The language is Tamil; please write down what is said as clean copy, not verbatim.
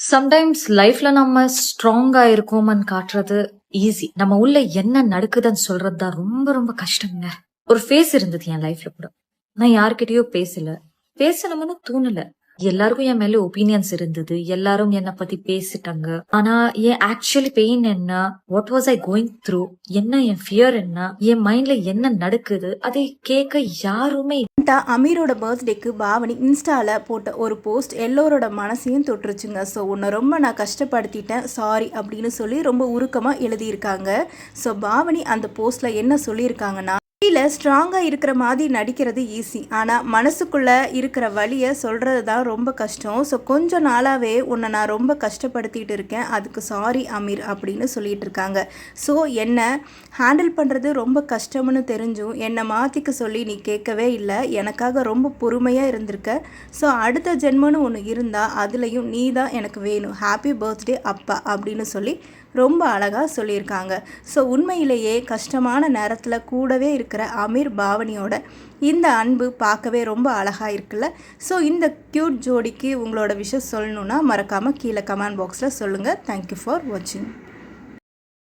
சம்டைம்ஸ் லைஃப்ல நம்ம ஸ்ட்ராங்கா இருக்கோம்னு காட்டுறது ஈஸி. நம்ம உள்ள என்ன நடக்குதுன்னு சொல்றது தான் ரொம்ப ரொம்ப கஷ்டங்க. ஒரு ஃபேஸ் இருந்தது என் லைஃப்ல கூட. நான் யார்கிட்டயோ பேசல. பேசணும்னு தோணல. எல்லாருக்கும் என் மேல ஒப்பீனியன்ஸ் இருந்தது. எல்லாரும் என்ன பத்தி பேசிட்டாங்க. ஆனா என் ஆக்சுவலி பெயின் என்ன? What was I going through? என்ன என் ஃபியர் என்ன? என் மைண்ட்ல என்ன நடக்குது? அதை கேட்க யாருமே அமீரோட பர்த்டேக்கு பாவனி இன்ஸ்டாவில் போட்ட ஒரு போஸ்ட் எல்லோரோட மனசையும் தொட்டுருச்சுங்க. ஸோ உன்னை ரொம்ப நான் கஷ்டப்படுத்திட்டேன், சாரி அப்படின்னு சொல்லி ரொம்ப உருக்கமாக எழுதியிருக்காங்க. ஸோ பாவனி அந்த போஸ்ட்டில் என்ன சொல்லியிருக்காங்கன்னா, வெளியில் ஸ்ட்ராங்காக இருக்கிற மாதிரி நடிக்கிறது ஈஸி, ஆனால் மனசுக்குள்ளே இருக்கிற வலியை சொல்கிறது தான் ரொம்ப கஷ்டம். ஸோ கொஞ்சம் நாளாகவே உன்னை நான் ரொம்ப கஷ்டப்படுத்திட்டு இருக்கேன், அதுக்கு சாரி அமீர் அப்படின்னு சொல்லிட்டு இருக்காங்க. ஸோ என்னை ஹேண்டில் பண்ணுறது ரொம்ப கஷ்டம்னு தெரிஞ்சும் என்னை மாற்றிக்க சொல்லி நீ கேட்கவே இல்லை, எனக்காக ரொம்ப பொறுமையாக இருந்திருக்க. ஸோ அடுத்த ஜென்மன்னு ஒன்று இருந்தால் அதுலேயும் நீ தான் எனக்கு வேணும், ஹாப்பி பர்த்டே அப்பா அப்படின்னு சொல்லி ரொம்ப அழகாக சொல்லியிருக்காங்க. ஸோ உண்மையிலேயே கஷ்டமான நேரத்தில் கூடவே இருக்கிற அமீர் பாவனியோட இந்த அன்பு பார்க்கவே ரொம்ப அழகாக இருக்குல்ல. ஸோ இந்த க்யூட் ஜோடிக்கு உங்களோட விஷயம் சொல்லணுன்னா மறக்காமல் கீழே கமெண்ட் பாக்ஸில் சொல்லுங்கள். தேங்க்யூ ஃபார் வாட்சிங்.